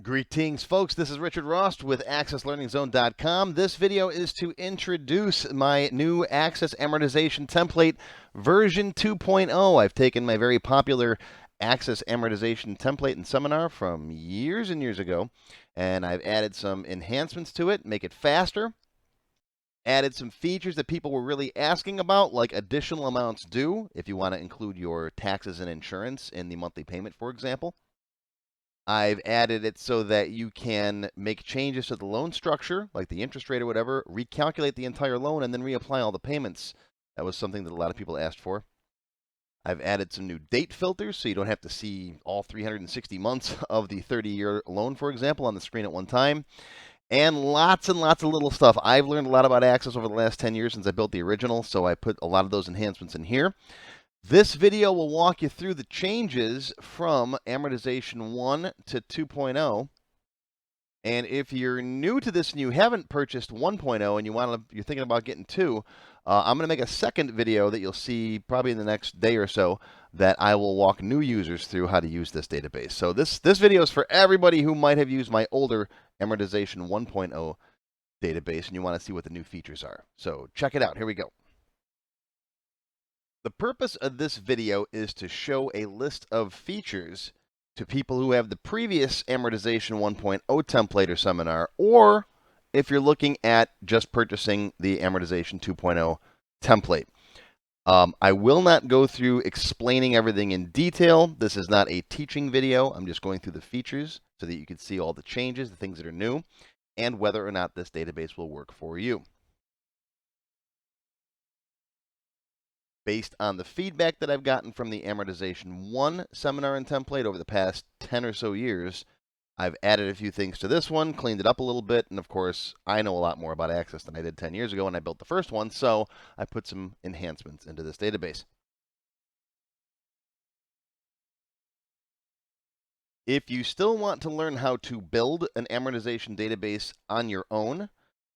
Greetings, folks. This is Richard Rost with AccessLearningZone.com. This video is to introduce my new Access Amortization Template version 2.0. I've taken my very popular Access Amortization Template and seminar from years and years ago, and I've added some enhancements to it, make it faster, added some features that people were really asking about, like additional amounts due, if you want to include your taxes and insurance in the monthly payment, for example. I've added it so that you can make changes to the loan structure, like the interest rate or whatever, recalculate the entire loan, and then reapply all the payments. That was something that a lot of people asked for. I've added some new date filters so you don't have to see all 360 months of the 30-year loan, for example, on the screen at one time. And lots of little stuff. I've learned a lot about Access over the last 10 years since I built the original, so I put a lot of those enhancements in here. This video will walk you through the changes from Amortization 1 to 2.0. And if you're new to this and you haven't purchased 1.0 and you're thinking about getting 2, I'm going to make a second video that you'll see probably in the next day or so that I will walk new users through how to use this database. So this video is for everybody who might have used my older Amortization 1.0 database and you want to see what the new features are. So check it out. Here we go. The purpose of this video is to show a list of features to people who have the previous Amortization 1.0 template or seminar, or if you're looking at just purchasing the Amortization 2.0 template. I will not go through explaining everything in detail. This is not a teaching video. I'm just going through the features so that you can see all the changes, the things that are new, and whether or not this database will work for you. Based on the feedback that I've gotten from the Amortization 1 seminar and template over the past 10 or so years, I've added a few things to this one, cleaned it up a little bit, and of course, I know a lot more about Access than I did 10 years ago when I built the first one, so I put some enhancements into this database. If you still want to learn how to build an amortization database on your own,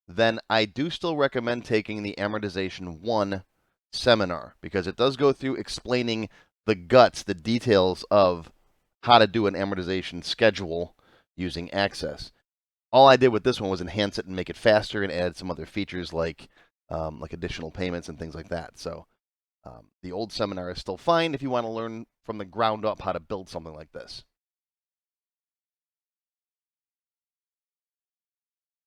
then I do still recommend taking the Amortization 1 seminar because it does go through explaining the guts, the details of how to do an amortization schedule using Access. All I did with this one was enhance it and make it faster and add some other features like additional payments and things like that. So the old seminar is still fine if you want to learn from the ground up how to build something like this.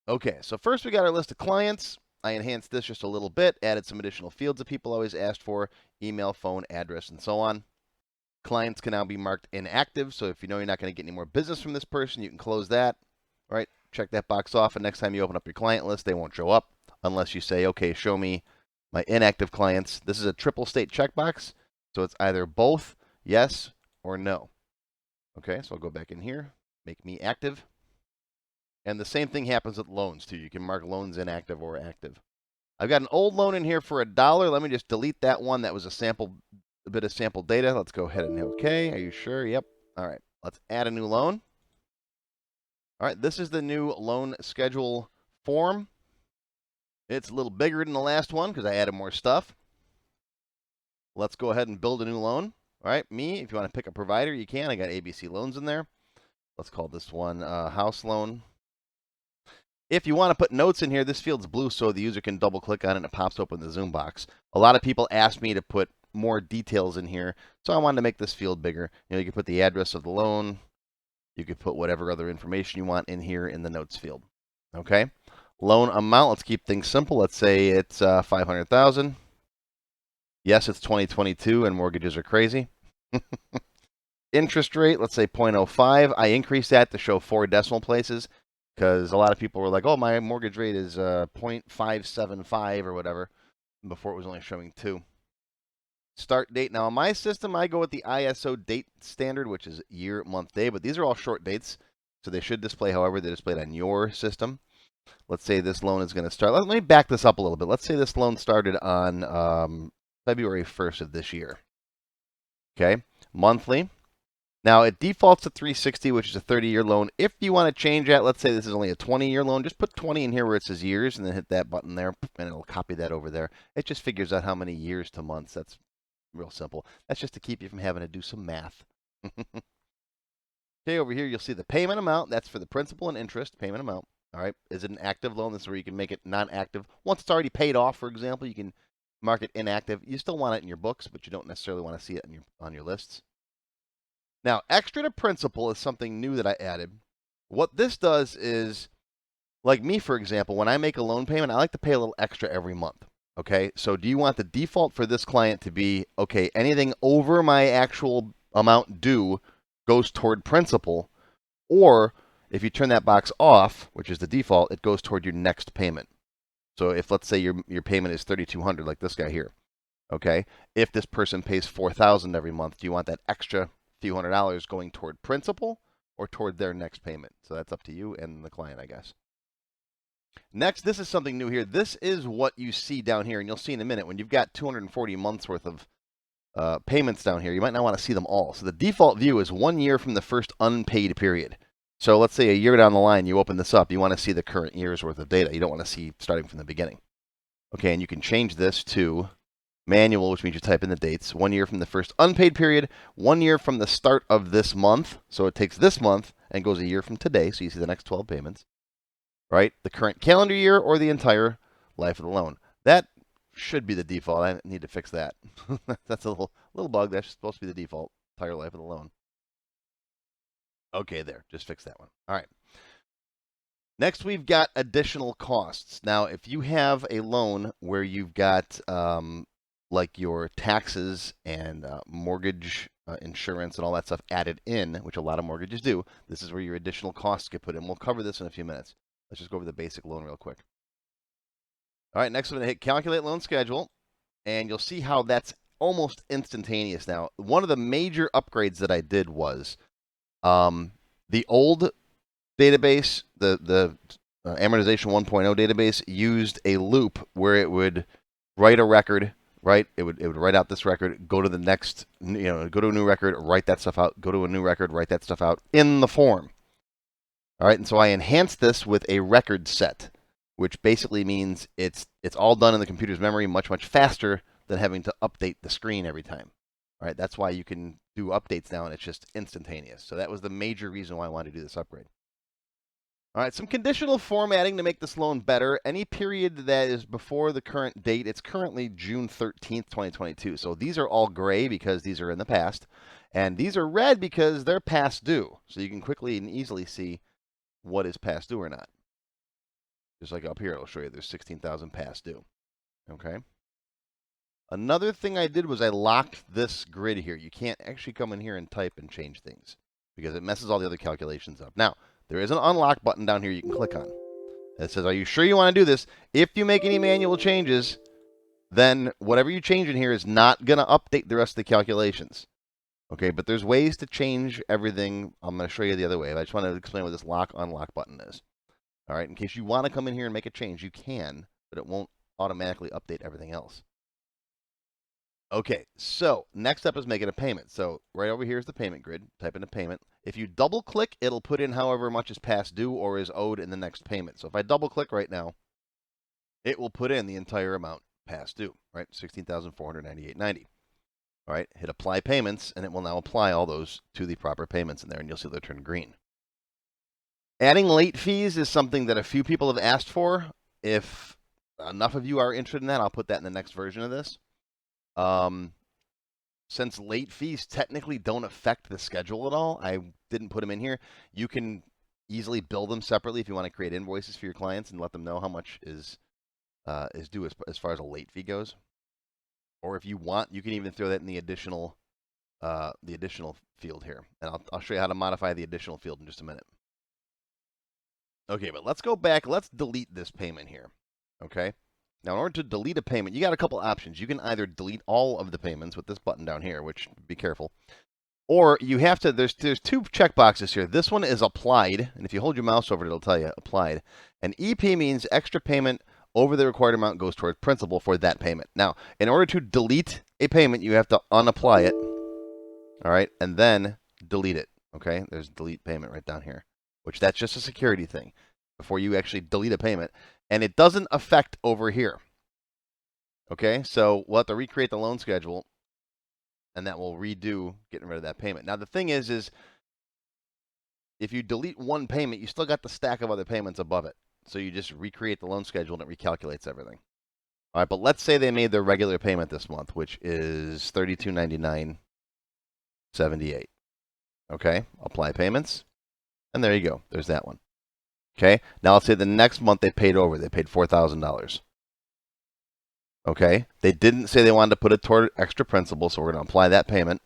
Okay, so first we got our list of clients. I enhanced this just a little bit, added some additional fields that people always asked for, email, phone, address, and so on. Clients can now be marked inactive, so if you know you're not going to get any more business from this person, you can close that. All right, check that box off, and next time you open up your client list, they won't show up unless you say, okay, show me my inactive clients. This is a triple state checkbox, so it's either both, yes, or no. Okay, so I'll go back in here, make me active. And the same thing happens with loans, too. You can mark loans inactive or active. I've got an old loan in here for $1. Let me just delete that one. That was a bit of sample data. Let's go ahead and hit OK. Are you sure? Yep. All right. Let's add a new loan. All right. This is the new loan schedule form. It's a little bigger than the last one because I added more stuff. Let's go ahead and build a new loan. All right. Me, if you want to pick a provider, you can. I got ABC Loans in there. Let's call this one house loan. If you want to put notes in here, this field's blue so the user can double click on it and it pops open the Zoom box. A lot of people asked me to put more details in here, so I wanted to make this field bigger. You can put the address of the loan. You could put whatever other information you want in here in the notes field. Okay. Loan amount, let's keep things simple. Let's say it's $500,000. Yes, it's 2022 and mortgages are crazy. Interest rate, let's say 0.05. I increased that to show 4 decimal places, because a lot of people were like, oh, my mortgage rate is 0.575 or whatever, before it was only showing 2. Start date. Now, on my system, I go with the ISO date standard, which is year, month, day, but these are all short dates, so they should display however they're displayed on your system. Let's say this loan is going to start. Let me back this up a little bit. Let's say this loan started on February 1st of this year. Okay, monthly. Now, it defaults to 360, which is a 30-year loan. If you want to change that, let's say this is only a 20-year loan, just put 20 in here where it says years, and then hit that button there, and it'll copy that over there. It just figures out how many years to months. That's real simple. That's just to keep you from having to do some math. Okay, over here you'll see the payment amount. That's for the principal and interest payment amount. All right, is it an active loan? This is where you can make it non-active. Once it's already paid off, for example, you can mark it inactive. You still want it in your books, but you don't necessarily want to see it on your lists. Now, extra to principal is something new that I added. What this does is, like me, for example, when I make a loan payment, I like to pay a little extra every month. Okay, so do you want the default for this client to be, okay, anything over my actual amount due goes toward principal, or if you turn that box off, which is the default, it goes toward your next payment. So if, let's say, your payment is $3,200, like this guy here, okay, if this person pays $4,000 every month, do you want that extra few $100 going toward principal or toward their next payment? So that's up to you and the client, I guess. Next, this is something new here. This is what you see down here, and you'll see in a minute. When you've got 240 months worth of payments down here, you might not want to see them all. So the default view is 1 year from the first unpaid period. So let's say a year down the line, you open this up, you want to see the current year's worth of data. You don't want to see starting from the beginning. Okay, and you can change this to manual, which means you type in the dates. 1 year from the first unpaid period, 1 year from the start of this month. So it takes this month and goes a year from today. So you see the next 12 payments, right? The current calendar year or the entire life of the loan. That should be the default. I need to fix that. That's a little bug. That's supposed to be the default, entire life of the loan. Okay, there. Just fix that one. All right. Next, we've got additional costs. Now, if you have a loan where you've got like your taxes and mortgage insurance and all that stuff added in, which a lot of mortgages do, this is where your additional costs get put in. We'll cover this in a few minutes. Let's just go over the basic loan real quick. All right, next I'm going to hit Calculate Loan Schedule, and you'll see how that's almost instantaneous now. One of the major upgrades that I did was the old database, the Amortization 1.0 database, used a loop where it would write a record, right? It would write out this record, go to the next, go to a new record, write that stuff out, go to a new record, write that stuff out in the form. All right, and so I enhanced this with a record set, which basically means it's all done in the computer's memory much faster than having to update the screen every time. All right, that's why you can do updates now, and it's just instantaneous. So that was the major reason why I wanted to do this upgrade. All right, some conditional formatting to make this loan better. Any period that is before the current date, it's currently June 13th, 2022. So these are all gray because these are in the past. And these are red because they're past due. So you can quickly and easily see what is past due or not. Just like up here, it'll show you there's 16,000 past due. Okay. Another thing I did was I locked this grid here. You can't actually come in here and type and change things because it messes all the other calculations up. Now, there is an unlock button down here you can click on. It says, are you sure you want to do this? If you make any manual changes, then whatever you change in here is not going to update the rest of the calculations. Okay, but there's ways to change everything. I'm going to show you the other way. I just want to explain what this lock-unlock button is. All right, in case you want to come in here and make a change, you can, but it won't automatically update everything else. Okay, so next up is making a payment. So right over here is the payment grid. Type in a payment. If you double click, it'll put in however much is past due or is owed in the next payment. So if I double click right now, it will put in the entire amount past due, right? $16,498.90. All right, hit apply payments, and it will now apply all those to the proper payments in there, and you'll see they'll turn green. Adding late fees is something that a few people have asked for. If enough of you are interested in that, I'll put that in the next version of this. Since late fees technically don't affect the schedule at all, I didn't put them in here. You can easily bill them separately if you want to create invoices for your clients and let them know how much is due as far as a late fee goes. Or if you want, you can even throw that in the additional field here. And I'll show you how to modify the additional field in just a minute. Okay, but let's go back. Let's delete this payment here. Okay. Now, in order to delete a payment, you got a couple options. You can either delete all of the payments with this button down here, which be careful. Or you have to, there's two checkboxes here. This one is applied, and if you hold your mouse over it, it'll tell you applied. And EP means extra payment over the required amount goes towards principal for that payment. Now, in order to delete a payment, you have to unapply it. All right, and then delete it. Okay, there's delete payment right down here, which that's just a security thing before you actually delete a payment. And it doesn't affect over here. Okay, so we'll have to recreate the loan schedule, and that will redo getting rid of that payment. Now, the thing is if you delete one payment, you still got the stack of other payments above it. So you just recreate the loan schedule and it recalculates everything. All right, but let's say they made their regular payment this month, which is $32.99.78. Okay, apply payments, and there you go. There's that one. Okay, now let's say the next month they paid over. They paid $4,000. Okay, they didn't say they wanted to put it toward extra principal, so we're going to apply that payment,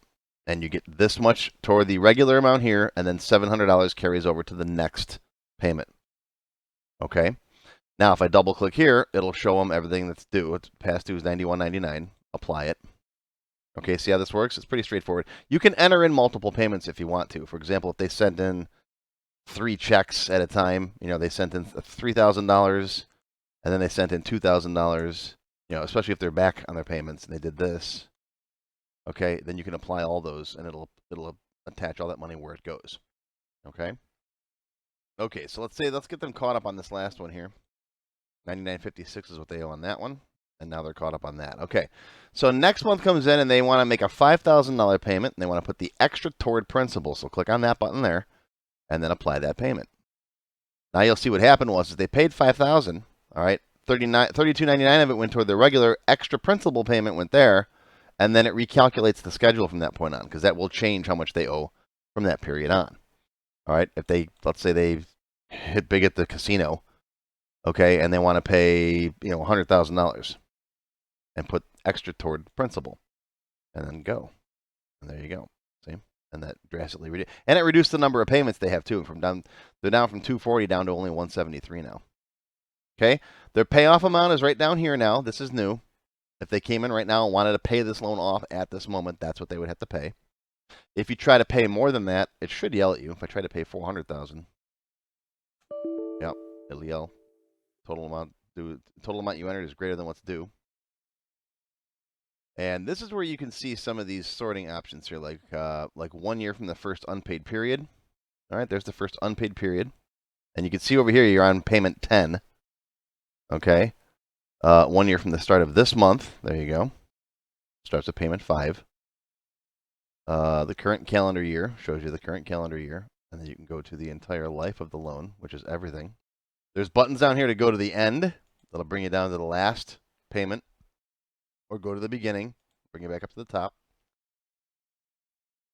and you get this much toward the regular amount here, and then $700 carries over to the next payment. Okay, now if I double click here, it'll show them everything that's due. It's past due is $91.99. Apply it. Okay, see how this works? It's pretty straightforward. You can enter in multiple payments if you want to. For example, if they sent in 3 checks at a time, they sent in $3,000, and then they sent in $2,000. Especially if they're back on their payments and they did this, okay, then you can apply all those and it'll attach all that money where it goes. Okay. Okay, so let's get them caught up on this last one here. $99.56 is what they owe on that one, and now they're caught up on that. Okay, so next month comes in and they want to make a $5,000 payment and they want to put the extra toward principal. So click on that button there, and then apply that payment. Now you'll see what happened was they paid $5,000. All right. $32.99 of it went toward the regular. Extra principal payment went there, and then it recalculates the schedule from that point on, because that will change how much they owe from that period on. All right, if let's say they hit big at the casino, okay, and they want to pay $100,000 and put extra toward principal, and then go, and there you go. See, and that drastically reduced, and it reduced the number of payments they have too. They're down from 240 down to only 173 now. Okay, their payoff amount is right down here now. This is new. If they came in right now and wanted to pay this loan off at this moment, that's what they would have to pay. If you try to pay more than that, it should yell at you. If I try to pay $400,000, yep, it'll yell. Total amount you entered is greater than what's due. And this is where you can see some of these sorting options here, like 1 year from the first unpaid period. All right, there's the first unpaid period, and you can see over here you're on payment 10. Okay, 1 year from the start of this month. There you go. Starts at payment 5. The current calendar year shows you the current calendar year, and then you can go to the entire life of the loan, which is everything. There's buttons down here to go to the end. That'll bring you down to the last payment, or go to the beginning, bring it back up to the top.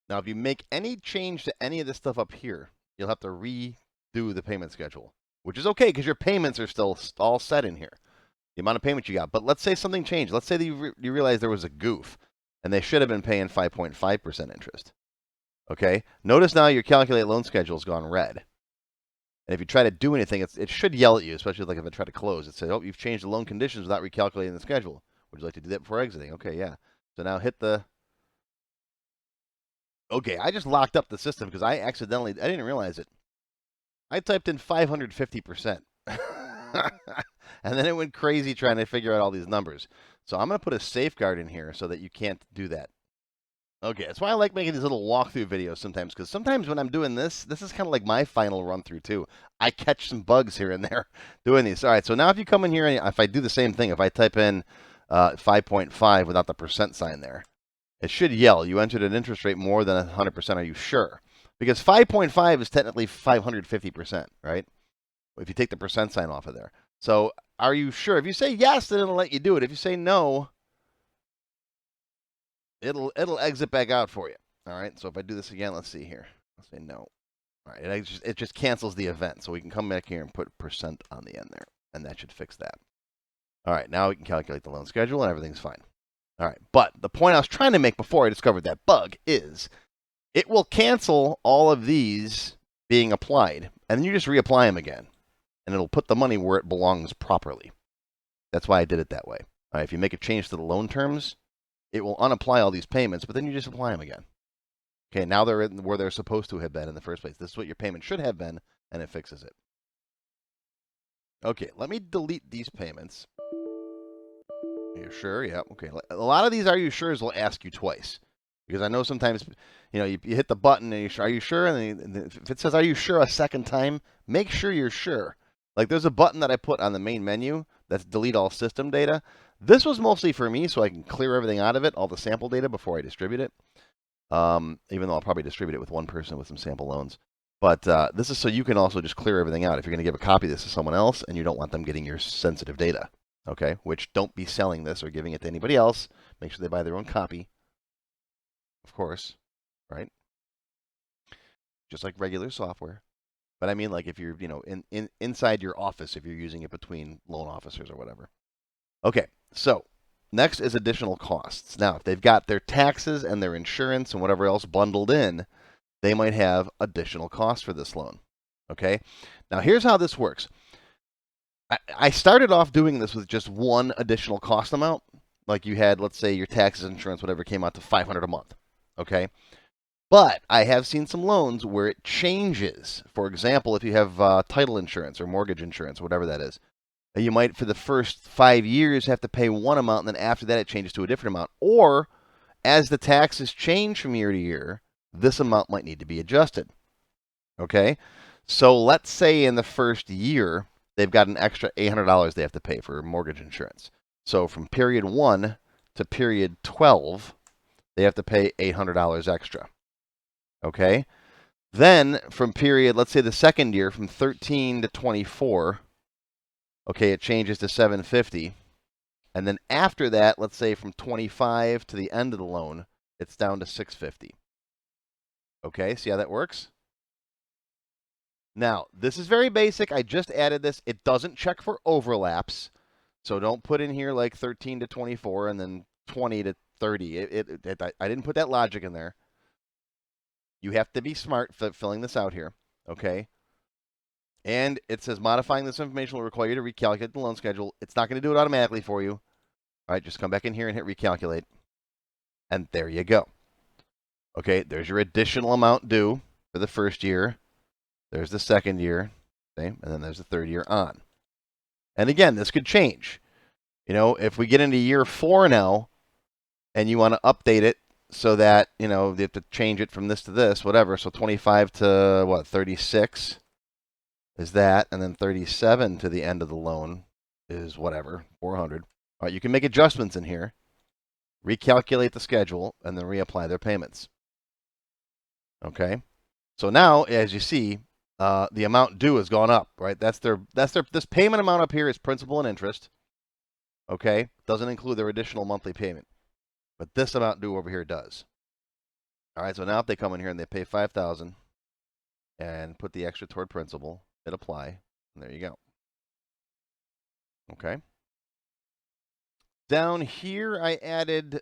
Now, if you make any change to any of this stuff up here, you'll have to redo the payment schedule, which is okay because your payments are still all set in here, the amount of payments you got. But let's say something changed. Let's say that you realize there was a goof and they should have been paying 5.5% interest. Okay, notice now your calculate loan schedule has gone red. And if you try to do anything, it should yell at you, especially like if I try to close. It says, oh, you've changed the loan conditions without recalculating the schedule. Would you like to do that before exiting? Okay, yeah. So now hit the... Okay, I just locked up the system because I didn't realize it. I typed in 550%. And then it went crazy trying to figure out all these numbers. So I'm going to put a safeguard in here so that you can't do that. Okay, that's why I like making these little walkthrough videos sometimes, because sometimes when I'm doing this is kind of like my final run through too. I catch some bugs here and there doing these. All right, so now if you come in here and if I do the same thing, if I type in 5.5 without the percent sign there, it should yell, you entered an interest rate more than 100%, are you sure? Because 5.5 is technically 550%, right? If you take the percent sign off of there. So are you sure? If you say yes, then it'll let you do it. If you say no, it'll exit back out for you. All right, so if I do this again, let's see here. Let's say no. All right, it just cancels the event. So we can come back here and put percent on the end there, and that should fix that. All right, now we can calculate the loan schedule, and everything's fine. All right, but the point I was trying to make before I discovered that bug is it will cancel all of these being applied, and then you just reapply them again, and it'll put the money where it belongs properly. That's why I did it that way. All right, if you make a change to the loan terms, it will unapply all these payments, but then you just apply them again. Okay, now they're where they're supposed to have been in the first place. This is what your payment should have been, and it fixes it. Okay, let me delete these payments. Are you sure? Yeah, okay. A lot of these are you sure's will ask you twice. Because I know sometimes, you hit the button and are you sure? And then if it says, are you sure a second time, make sure you're sure. Like there's a button that I put on the main menu that's delete all system data. This was mostly for me so I can clear everything out of it, all the sample data before I distribute it. Even though I'll probably distribute it with one person with some sample loans. But this is so you can also just clear everything out. If you're going to give a copy of this to someone else and you don't want them getting your sensitive data, okay? Which don't be selling this or giving it to anybody else. Make sure they buy their own copy, of course, right? Just like regular software. But I mean, like if you're, inside your office, if you're using it between loan officers or whatever. Okay, so next is additional costs. Now, if they've got their taxes and their insurance and whatever else bundled in, they might have additional costs for this loan. Okay, now here's how this works. I started off doing this with just one additional cost amount. Like you had, let's say, your taxes, insurance, whatever came out to $500 a month. Okay, but I have seen some loans where it changes. For example, if you have title insurance or mortgage insurance, whatever that is, you might, for the first 5 years, have to pay one amount, and then after that, it changes to a different amount. Or, as the taxes change from year to year, this amount might need to be adjusted. Okay? So let's say in the first year, they've got an extra $800 they have to pay for mortgage insurance. So from period 1 to period 12, they have to pay $800 extra. Okay? Then from period, let's say the second year, from 13 to 24, okay, it changes to $750. And then after that, let's say from 25 to the end of the loan, it's down to $650. Okay, see how that works? Now, this is very basic. I just added this. It doesn't check for overlaps. So don't put in here like 13 to 24 and then 20 to 30. I didn't put that logic in there. You have to be smart filling this out here. Okay. And it says modifying this information will require you to recalculate the loan schedule. It's not going to do it automatically for you. All right, just come back in here and hit recalculate. And there you go. Okay, there's your additional amount due for the first year. There's the second year, okay, and then there's the third year on. And again, this could change. If we get into year 4 now and you want to update it so that, you have to change it from this to this, whatever. So 25 to what, 36 is that, and then 37 to the end of the loan is whatever, 400. All right, you can make adjustments in here, recalculate the schedule, and then reapply their payments. Okay, so now as you see, the amount due has gone up, right? This payment amount up here is principal and interest. Okay, doesn't include their additional monthly payment, but this amount due over here does. All right, so now if they come in here and they pay $5,000 and put the extra toward principal, hit apply, and there you go. Okay. Down here, I added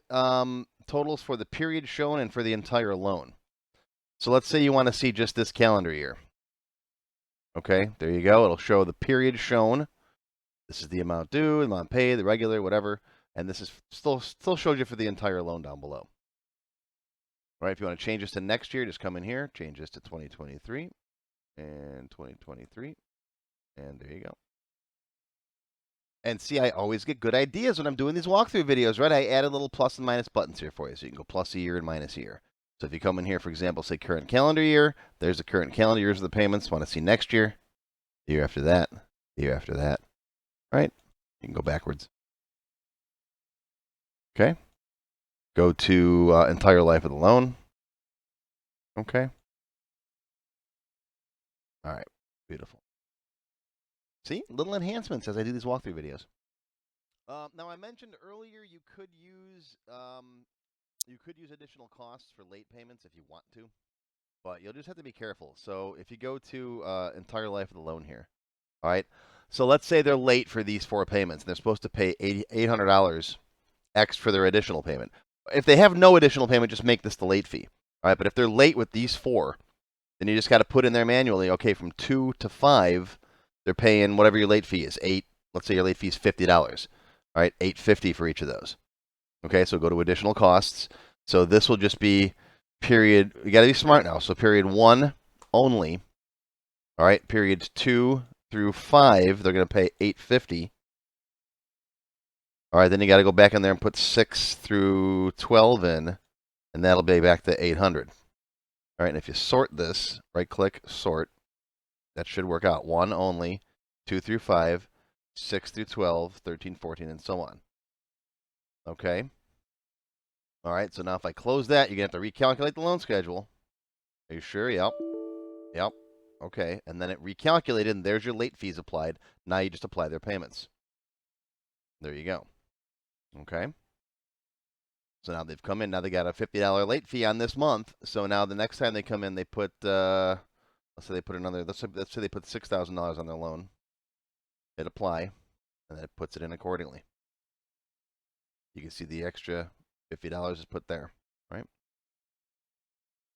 totals for the period shown and for the entire loan. So let's say you want to see just this calendar year. Okay, there you go. It'll show the period shown. This is the amount due, the amount paid, the regular, whatever. And this is still shows you for the entire loan down below. All right, if you want to change this to next year, just come in here, change this to 2023 and 2023. And there you go. And see, I always get good ideas when I'm doing these walkthrough videos, right? I added little plus and minus buttons here for you. So you can go plus a year and minus a year. So if you come in here, for example, say current calendar year, there's the current calendar years of the payments. Want to see next year, the year after that, the year after that, right? You can go backwards. Okay. Go to entire life of the loan. Okay. All right. Beautiful. See, little enhancements as I do these walkthrough videos. Now I mentioned earlier you could use additional costs for late payments if you want to, but you'll just have to be careful. So if you go to entire life of the loan here, all right. So let's say they're late for these 4 payments, and they're supposed to pay $800 X for their additional payment. If they have no additional payment, just make this the late fee. All right. But if they're late with these 4, then you just got to put in there manually. Okay, from 2 to 5, they're paying whatever your late fee is. Let's say your late fee is $50. All right, $850 for each of those. Okay, so go to additional costs. So this will just be period. You got to be smart now. So period 1 only. All right, periods 2 through 5, they're going to pay $850. All right, then you got to go back in there and put 6 through 12 in, and that'll be back to $800. All right, and if you sort this, right-click, sort, that should work out. 1 only, 2 through 5, 6 through 12, 13, 14, and so on. Okay. All right, so now if I close that, you're going to have to recalculate the loan schedule. Are you sure? Yep. Yep. Okay, and then it recalculated, and there's your late fees applied. Now you just apply their payments. There you go. Okay. So now they've come in. Now they got a $50 late fee on this month. So now the next time they come in, they put, let's say they put another, let's say they put $6,000 on their loan. Hit apply, and then it puts it in accordingly. You can see the extra $50 is put there, right?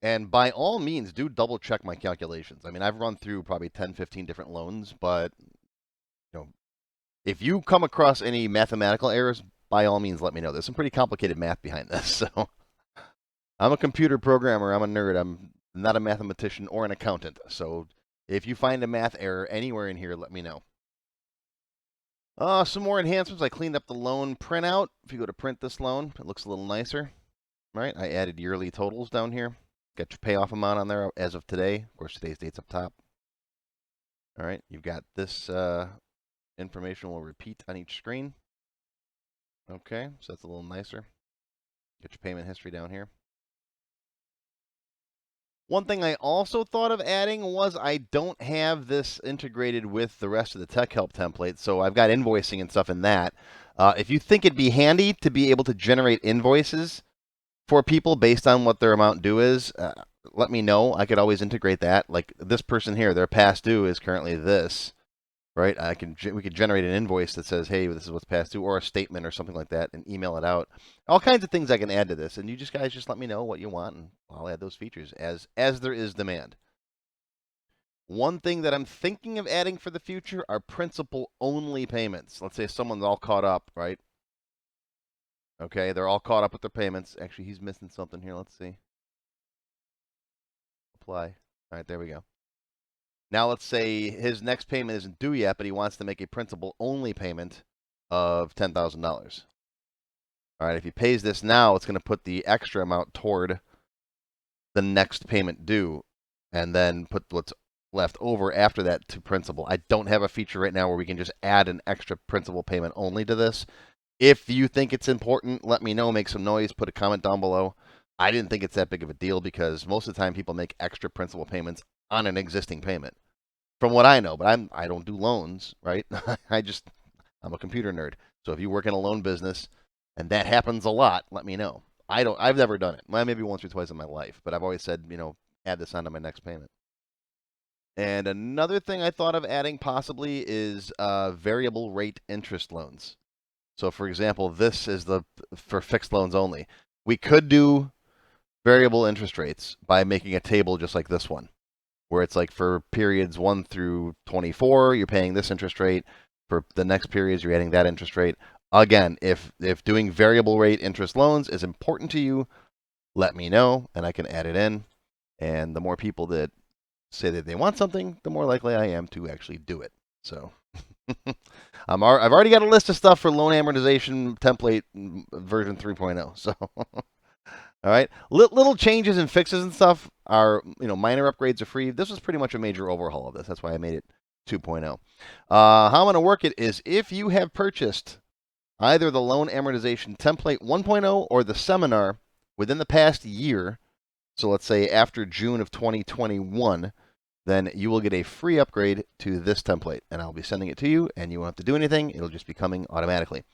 And by all means, do double check my calculations. I mean, I've run through probably 10, 15 different loans, but if you come across any mathematical errors, by all means, let me know. There's some pretty complicated math behind this. So I'm a computer programmer. I'm a nerd. I'm not a mathematician or an accountant. So if you find a math error anywhere in here, let me know. Some more enhancements. I cleaned up the loan printout. If you go to print this loan, it looks a little nicer, right? I added yearly totals down here. Got your payoff amount on there as of today. Of course, today's date's up top. All right, you've got this information will repeat on each screen. Okay, so that's a little nicer. Get your payment history down here. One thing I also thought of adding was I don't have this integrated with the rest of the Tech Help template, so I've got invoicing and stuff in that. If you think it'd be handy to be able to generate invoices for people based on what their amount due is, let me know. I could always integrate that. Like this person here, their past due is currently this, right? We could generate an invoice that says, hey, this is what's past due, or a statement or something like that, and email it out. All kinds of things I can add to this, and you guys just let me know what you want, and I'll add those features as there is demand. One thing that I'm thinking of adding for the future are principal-only payments. Let's say someone's all caught up, right? Okay, they're all caught up with their payments. Actually, he's missing something here. Let's see. Apply. All right, there we go. Now let's say his next payment isn't due yet, but he wants to make a principal-only payment of $10,000. All right, if he pays this now, it's going to put the extra amount toward the next payment due, and then put what's left over after that to principal. I don't have a feature right now where we can just add an extra principal payment only to this. If you think it's important, let me know. Make some noise. Put a comment down below. I didn't think it's that big of a deal because most of the time people make extra principal payments on an existing payment, from what I know. But I don't do loans, right? I'm a computer nerd. So if you work in a loan business and that happens a lot, let me know. I've never done it. Well, maybe once or twice in my life, but I've always said, add this onto my next payment. And another thing I thought of adding possibly is variable rate interest loans. So for example, this is for fixed loans only. We could do variable interest rates by making a table just like this one, where it's like for periods 1 through 24, you're paying this interest rate. For the next periods, you're adding that interest rate. Again, if doing variable rate interest loans is important to you, let me know, and I can add it in. And the more people that say that they want something, the more likely I am to actually do it. So I've already got a list of stuff for loan amortization template version 3.0. So all right, little changes and fixes and stuff are, minor upgrades are free. This was pretty much a major overhaul of this. That's why I made it 2.0. How I'm going to work it is if you have purchased either the loan amortization template 1.0 or the seminar within the past year, so let's say after June of 2021, then you will get a free upgrade to this template, and I'll be sending it to you, and you won't have to do anything. It'll just be coming automatically.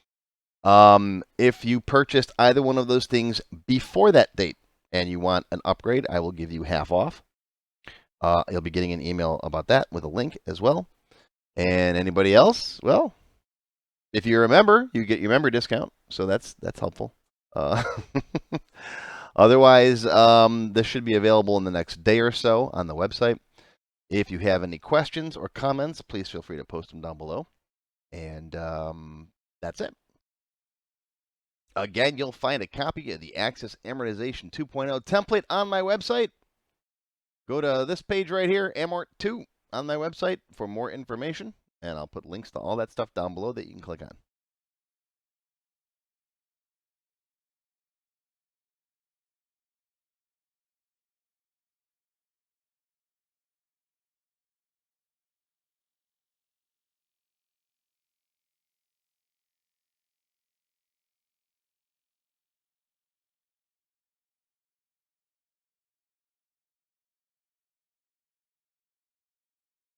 If you purchased either one of those things before that date and you want an upgrade, I will give you half off. You'll be getting an email about that with a link as well. And anybody else? Well, if you're a member, you get your member discount, so that's helpful. Otherwise, this should be available in the next day or so on the website. If you have any questions or comments, please feel free to post them down below. And that's it. Again, you'll find a copy of the Access Amortization 2.0 template on my website. Go to this page right here, Amort2, on my website for more information. And I'll put links to all that stuff down below that you can click on.